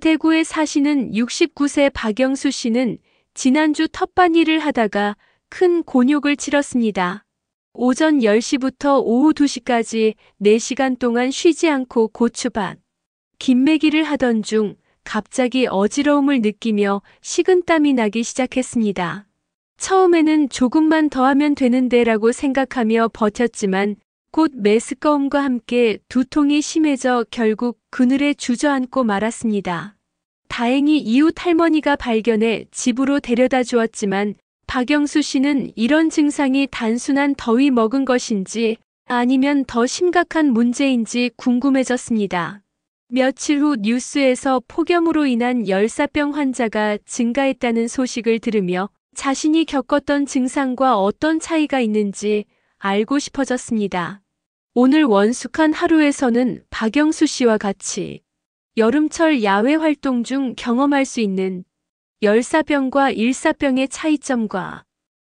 대구에 사시는 69세 박영수 씨는 지난주 텃밭일을 하다가 큰 곤욕을 치렀습니다. 오전 10시부터 오후 2시까지 4시간 동안 쉬지 않고 고추밭, 김매기를 하던 중 갑자기 어지러움을 느끼며 식은땀이 나기 시작했습니다. 처음에는 조금만 더 하면 되는데라고 생각하며 버텼지만 곧 메스꺼움과 함께 두통이 심해져 결국 그늘에 주저앉고 말았습니다. 다행히 이웃 할머니가 발견해 집으로 데려다 주었지만 박영수 씨는 이런 증상이 단순한 더위 먹은 것인지 아니면 더 심각한 문제인지 궁금해졌습니다. 며칠 후 뉴스에서 폭염으로 인한 열사병 환자가 증가했다는 소식을 들으며 자신이 겪었던 증상과 어떤 차이가 있는지 알고 싶어졌습니다. 오늘 원숙한 하루에서는 박영수 씨와 같이 여름철 야외 활동 중 경험할 수 있는 열사병과 일사병의 차이점과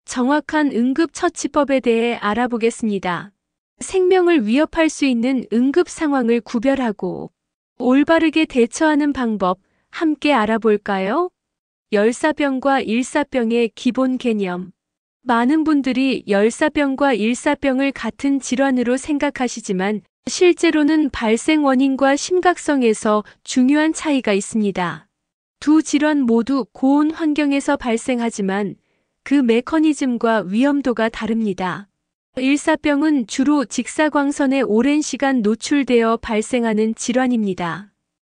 정확한 응급처치법에 대해 알아보겠습니다. 생명을 위협할 수 있는 응급 상황을 구별하고 올바르게 대처하는 방법 함께 알아볼까요? 열사병과 일사병의 기본 개념. 많은 분들이 열사병과 일사병을 같은 질환으로 생각하시지만 실제로는 발생 원인과 심각성에서 중요한 차이가 있습니다. 두 질환 모두 고온 환경에서 발생하지만 그 메커니즘과 위험도가 다릅니다. 일사병은 주로 직사광선에 오랜 시간 노출되어 발생하는 질환입니다.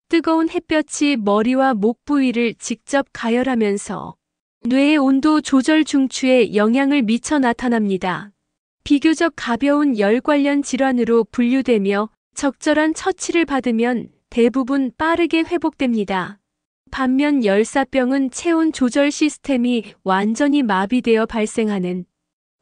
뜨거운 햇볕이 머리와 목 부위를 직접 가열하면서 뇌의 온도 조절 중추에 영향을 미쳐 나타납니다. 비교적 가벼운 열 관련 질환으로 분류되며 적절한 처치를 받으면 대부분 빠르게 회복됩니다. 반면 열사병은 체온 조절 시스템이 완전히 마비되어 발생하는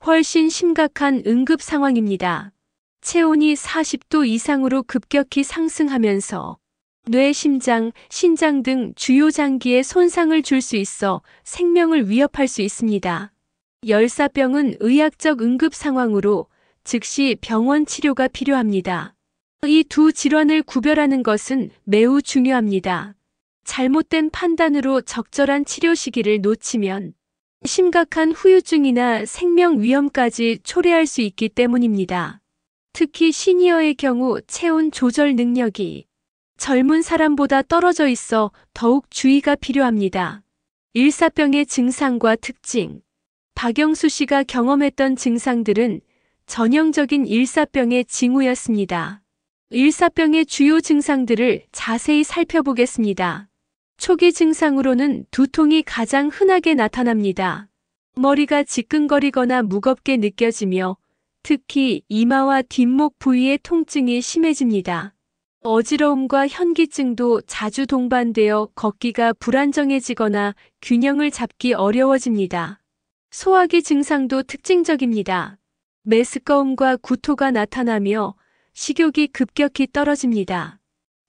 훨씬 심각한 응급 상황입니다. 체온이 40도 이상으로 급격히 상승하면서 뇌, 심장, 신장 등 주요 장기에 손상을 줄 수 있어 생명을 위협할 수 있습니다. 열사병은 의학적 응급 상황으로 즉시 병원 치료가 필요합니다. 이 두 질환을 구별하는 것은 매우 중요합니다. 잘못된 판단으로 적절한 치료 시기를 놓치면 심각한 후유증이나 생명 위험까지 초래할 수 있기 때문입니다. 특히 시니어의 경우 체온 조절 능력이 젊은 사람보다 떨어져 있어 더욱 주의가 필요합니다. 일사병의 증상과 특징. 박영수 씨가 경험했던 증상들은 전형적인 일사병의 징후였습니다. 일사병의 주요 증상들을 자세히 살펴보겠습니다. 초기 증상으로는 두통이 가장 흔하게 나타납니다. 머리가 지끈거리거나 무겁게 느껴지며 특히 이마와 뒷목 부위의 통증이 심해집니다. 어지러움과 현기증도 자주 동반되어 걷기가 불안정해지거나 균형을 잡기 어려워집니다. 소화기 증상도 특징적입니다. 메스꺼움과 구토가 나타나며 식욕이 급격히 떨어집니다.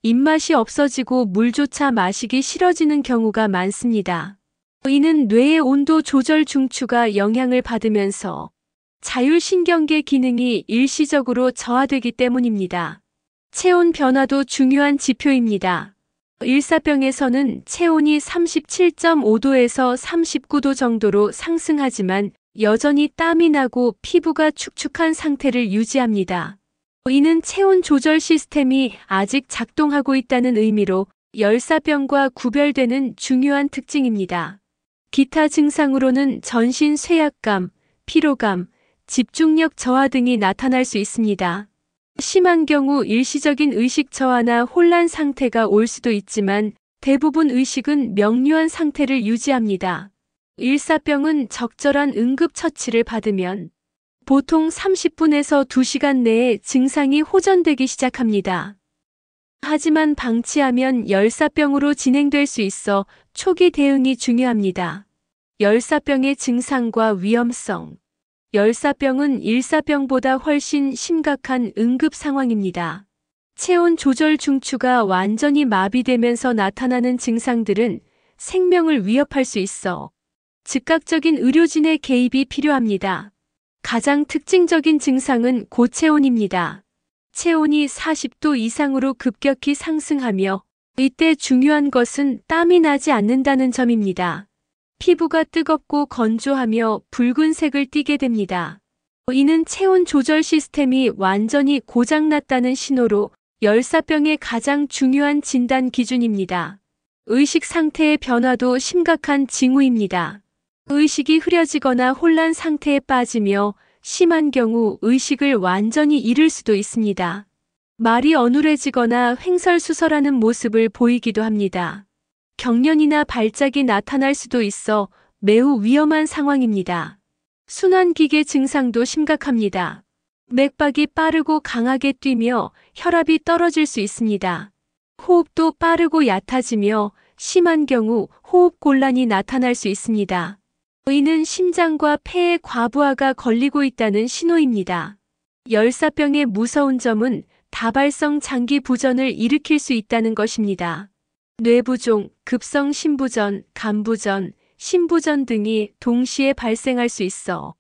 입맛이 없어지고 물조차 마시기 싫어지는 경우가 많습니다. 이는 뇌의 온도 조절 중추가 영향을 받으면서 자율신경계 기능이 일시적으로 저하되기 때문입니다. 체온 변화도 중요한 지표입니다. 일사병에서는 체온이 37.5도에서 39도 정도로 상승하지만 여전히 땀이 나고 피부가 축축한 상태를 유지합니다. 이는 체온 조절 시스템이 아직 작동하고 있다는 의미로 열사병과 구별되는 중요한 특징입니다. 기타 증상으로는 전신 쇠약감, 피로감, 집중력 저하 등이 나타날 수 있습니다. 심한 경우 일시적인 의식 저하나 혼란 상태가 올 수도 있지만 대부분 의식은 명료한 상태를 유지합니다. 일사병은 적절한 응급처치를 받으면 보통 30분에서 2시간 내에 증상이 호전되기 시작합니다. 하지만 방치하면 열사병으로 진행될 수 있어 초기 대응이 중요합니다. 열사병의 증상과 위험성. 열사병은 일사병보다 훨씬 심각한 응급 상황입니다. 체온 조절 중추가 완전히 마비되면서 나타나는 증상들은 생명을 위협할 수 있어 즉각적인 의료진의 개입이 필요합니다. 가장 특징적인 증상은 고체온입니다. 체온이 40도 이상으로 급격히 상승하며 이때 중요한 것은 땀이 나지 않는다는 점입니다. 피부가 뜨겁고 건조하며 붉은색을 띠게 됩니다. 이는 체온 조절 시스템이 완전히 고장났다는 신호로 열사병의 가장 중요한 진단 기준입니다. 의식 상태의 변화도 심각한 징후입니다. 의식이 흐려지거나 혼란 상태에 빠지며 심한 경우 의식을 완전히 잃을 수도 있습니다. 말이 어눌해지거나 횡설수설하는 모습을 보이기도 합니다. 경련이나 발작이 나타날 수도 있어 매우 위험한 상황입니다. 순환기계 증상도 심각합니다. 맥박이 빠르고 강하게 뛰며 혈압이 떨어질 수 있습니다. 호흡도 빠르고 얕아지며 심한 경우 호흡곤란이 나타날 수 있습니다. 이는 심장과 폐에 과부하가 걸리고 있다는 신호입니다. 열사병의 무서운 점은 다발성 장기 부전을 일으킬 수 있다는 것입니다. 뇌부종, 급성 심부전, 간부전, 심부전 등이 동시에 발생할 수 있어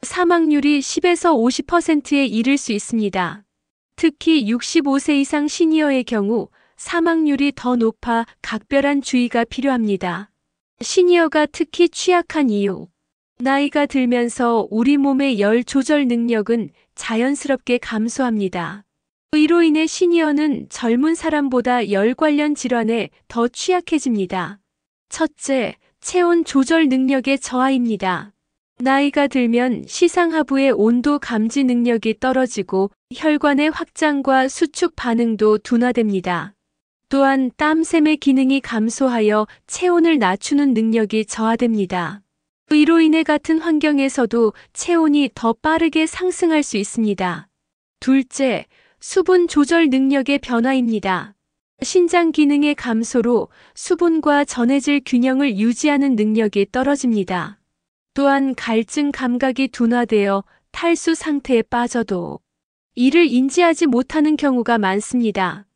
사망률이 10에서 50%에 이를 수 있습니다. 특히 65세 이상 시니어의 경우 사망률이 더 높아 각별한 주의가 필요합니다. 시니어가 특히 취약한 이유. 나이가 들면서 우리 몸의 열 조절 능력은 자연스럽게 감소합니다. 이로 인해 시니어는 젊은 사람보다 열 관련 질환에 더 취약해집니다. 첫째, 체온 조절 능력의 저하입니다. 나이가 들면 시상하부의 온도 감지 능력이 떨어지고 혈관의 확장과 수축 반응도 둔화됩니다. 또한 땀샘의 기능이 감소하여 체온을 낮추는 능력이 저하됩니다. 이로 인해 같은 환경에서도 체온이 더 빠르게 상승할 수 있습니다. 둘째, 수분 조절 능력의 변화입니다. 신장 기능의 감소로 수분과 전해질 균형을 유지하는 능력이 떨어집니다. 또한 갈증 감각이 둔화되어 탈수 상태에 빠져도 이를 인지하지 못하는 경우가 많습니다.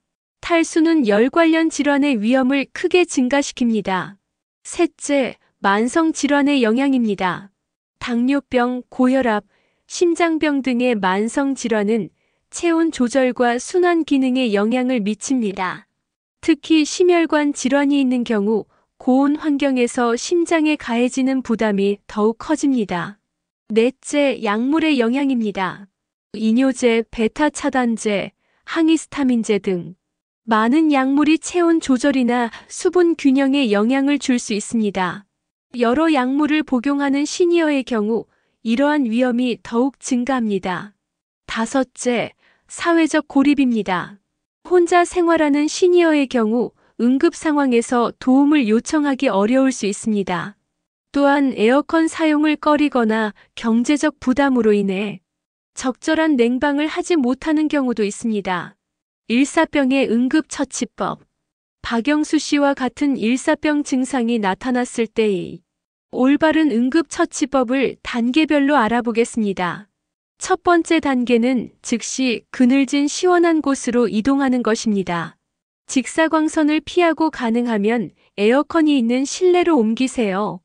탈수는 열 관련 질환의 위험을 크게 증가시킵니다. 셋째, 만성 질환의 영향입니다. 당뇨병, 고혈압, 심장병 등의 만성 질환은 체온 조절과 순환 기능에 영향을 미칩니다. 특히 심혈관 질환이 있는 경우 고온 환경에서 심장에 가해지는 부담이 더욱 커집니다. 넷째, 약물의 영향입니다. 이뇨제, 베타 차단제, 항히스타민제 등 많은 약물이 체온 조절이나 수분 균형에 영향을 줄 수 있습니다. 여러 약물을 복용하는 시니어의 경우 이러한 위험이 더욱 증가합니다. 다섯째, 사회적 고립입니다. 혼자 생활하는 시니어의 경우 응급 상황에서 도움을 요청하기 어려울 수 있습니다. 또한 에어컨 사용을 꺼리거나 경제적 부담으로 인해 적절한 냉방을 하지 못하는 경우도 있습니다. 일사병의 응급처치법. 박영수 씨와 같은 일사병 증상이 나타났을 때의 올바른 응급처치법을 단계별로 알아보겠습니다. 첫 번째 단계는 즉시 그늘진 시원한 곳으로 이동하는 것입니다. 직사광선을 피하고 가능하면 에어컨이 있는 실내로 옮기세요.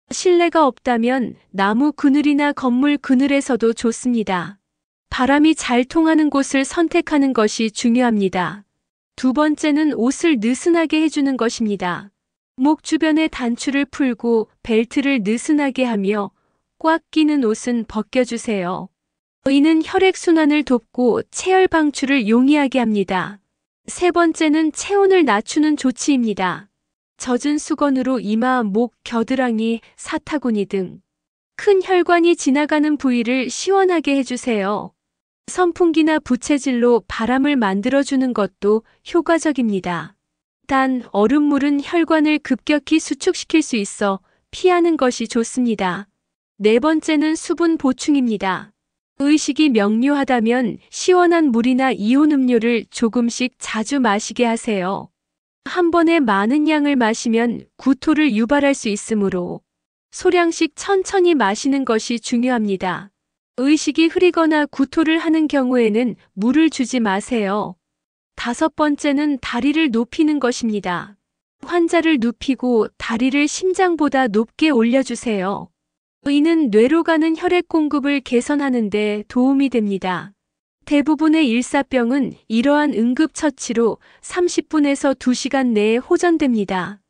실내가 없다면 나무 그늘이나 건물 그늘에서도 좋습니다. 바람이 잘 통하는 곳을 선택하는 것이 중요합니다. 두 번째는 옷을 느슨하게 해주는 것입니다. 목 주변의 단추를 풀고 벨트를 느슨하게 하며 꽉 끼는 옷은 벗겨주세요. 이는 혈액순환을 돕고 체열 방출을 용이하게 합니다. 세 번째는 체온을 낮추는 조치입니다. 젖은 수건으로 이마, 목, 겨드랑이, 사타구니 등 큰 혈관이 지나가는 부위를 시원하게 해주세요. 선풍기나 부채질로 바람을 만들어주는 것도 효과적입니다. 단, 얼음물은 혈관을 급격히 수축시킬 수 있어 피하는 것이 좋습니다. 네 번째는 수분 보충입니다. 의식이 명료하다면 시원한 물이나 이온 음료를 조금씩 자주 마시게 하세요. 한 번에 많은 양을 마시면 구토를 유발할 수 있으므로 소량씩 천천히 마시는 것이 중요합니다. 의식이 흐리거나 구토를 하는 경우에는 물을 주지 마세요. 다섯 번째는 다리를 높이는 것입니다. 환자를 눕히고 다리를 심장보다 높게 올려주세요. 이는 뇌로 가는 혈액 공급을 개선하는 데 도움이 됩니다. 대부분의 일사병은 이러한 응급처치로 30분에서 2시간 내에 호전됩니다.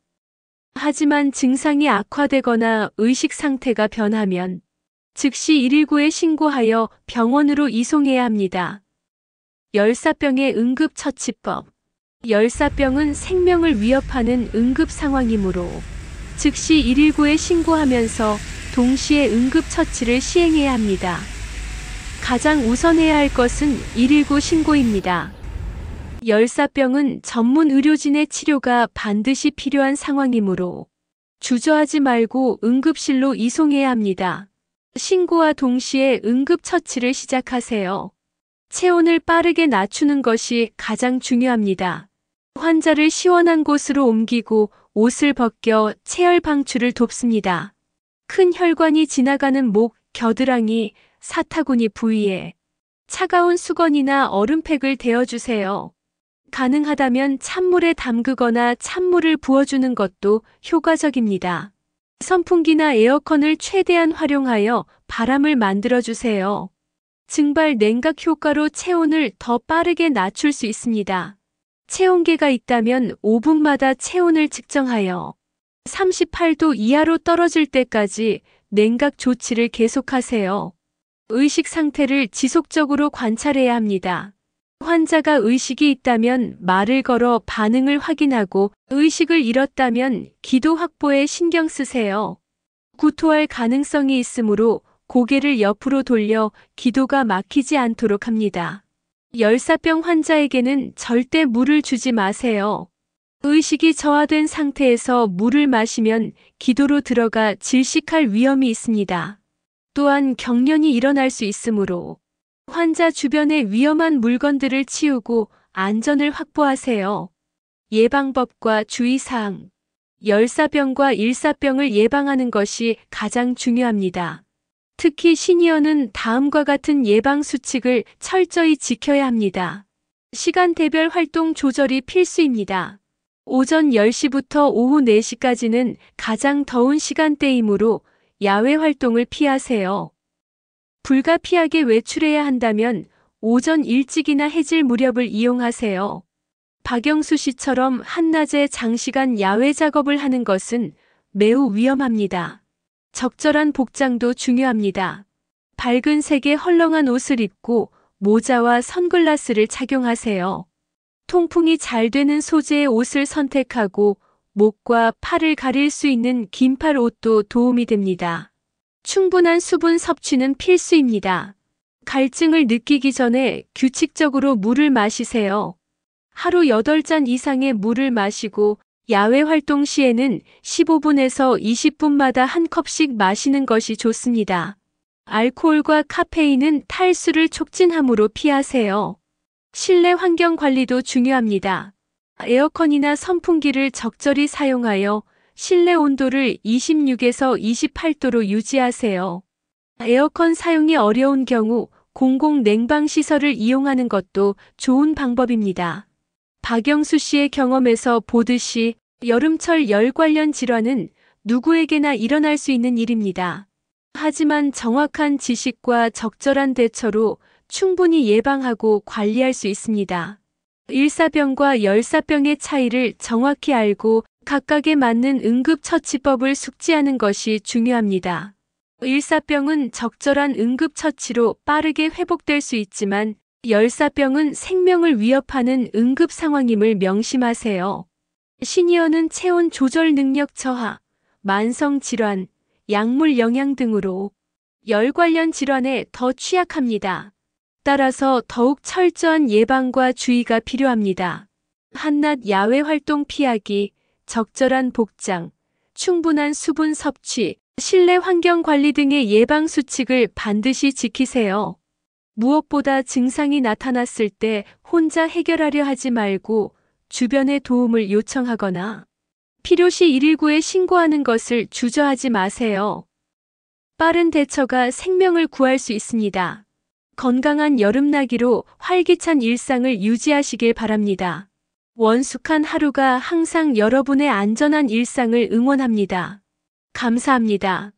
하지만 증상이 악화되거나 의식 상태가 변하면 즉시 119에 신고하여 병원으로 이송해야 합니다. 열사병의 응급처치법. 열사병은 생명을 위협하는 응급 상황이므로 즉시 119에 신고하면서 동시에 응급처치를 시행해야 합니다. 가장 우선해야 할 것은 119 신고입니다. 열사병은 전문 의료진의 치료가 반드시 필요한 상황이므로 주저하지 말고 응급실로 이송해야 합니다. 신고와 동시에 응급처치를 시작하세요. 체온을 빠르게 낮추는 것이 가장 중요합니다. 환자를 시원한 곳으로 옮기고 옷을 벗겨 체열 방출을 돕습니다. 큰 혈관이 지나가는 목, 겨드랑이, 사타구니 부위에 차가운 수건이나 얼음팩을 대어주세요. 가능하다면 찬물에 담그거나 찬물을 부어주는 것도 효과적입니다. 선풍기나 에어컨을 최대한 활용하여 바람을 만들어주세요. 증발 냉각 효과로 체온을 더 빠르게 낮출 수 있습니다. 체온계가 있다면 5분마다 체온을 측정하여 38도 이하로 떨어질 때까지 냉각 조치를 계속하세요. 의식 상태를 지속적으로 관찰해야 합니다. 환자가 의식이 있다면 말을 걸어 반응을 확인하고 의식을 잃었다면 기도 확보에 신경 쓰세요. 구토할 가능성이 있으므로 고개를 옆으로 돌려 기도가 막히지 않도록 합니다. 열사병 환자에게는 절대 물을 주지 마세요. 의식이 저하된 상태에서 물을 마시면 기도로 들어가 질식할 위험이 있습니다. 또한 경련이 일어날 수 있으므로 환자 주변의 위험한 물건들을 치우고 안전을 확보하세요. 예방법과 주의사항. 열사병과 일사병을 예방하는 것이 가장 중요합니다. 특히 시니어는 다음과 같은 예방 수칙을 철저히 지켜야 합니다. 시간대별 활동 조절이 필수입니다. 오전 10시부터 오후 4시까지는 가장 더운 시간대이므로 야외 활동을 피하세요. 불가피하게 외출해야 한다면 오전 일찍이나 해질 무렵을 이용하세요. 박영수 씨처럼 한낮에 장시간 야외 작업을 하는 것은 매우 위험합니다. 적절한 복장도 중요합니다. 밝은 색의 헐렁한 옷을 입고 모자와 선글라스를 착용하세요. 통풍이 잘 되는 소재의 옷을 선택하고 목과 팔을 가릴 수 있는 긴팔 옷도 도움이 됩니다. 충분한 수분 섭취는 필수입니다. 갈증을 느끼기 전에 규칙적으로 물을 마시세요. 하루 8잔 이상의 물을 마시고 야외 활동 시에는 15분에서 20분마다 한 컵씩 마시는 것이 좋습니다. 알코올과 카페인은 탈수를 촉진하므로 피하세요. 실내 환경 관리도 중요합니다. 에어컨이나 선풍기를 적절히 사용하여 실내 온도를 26에서 28도로 유지하세요. 에어컨 사용이 어려운 경우 공공 냉방 시설을 이용하는 것도 좋은 방법입니다. 박영수 씨의 경험에서 보듯이 여름철 열 관련 질환은 누구에게나 일어날 수 있는 일입니다. 하지만 정확한 지식과 적절한 대처로 충분히 예방하고 관리할 수 있습니다. 일사병과 열사병의 차이를 정확히 알고 각각에 맞는 응급처치법을 숙지하는 것이 중요합니다. 일사병은 적절한 응급처치로 빠르게 회복될 수 있지만 열사병은 생명을 위협하는 응급 상황임을 명심하세요. 시니어는 체온 조절 능력 저하, 만성 질환, 약물 영향 등으로 열 관련 질환에 더 취약합니다. 따라서 더욱 철저한 예방과 주의가 필요합니다. 한낮 야외 활동 피하기, 적절한 복장, 충분한 수분 섭취, 실내 환경 관리 등의 예방 수칙을 반드시 지키세요. 무엇보다 증상이 나타났을 때 혼자 해결하려 하지 말고 주변의 도움을 요청하거나 필요시 119에 신고하는 것을 주저하지 마세요. 빠른 대처가 생명을 구할 수 있습니다. 건강한 여름나기로 활기찬 일상을 유지하시길 바랍니다. 원숙한 하루가 항상 여러분의 안전한 일상을 응원합니다. 감사합니다.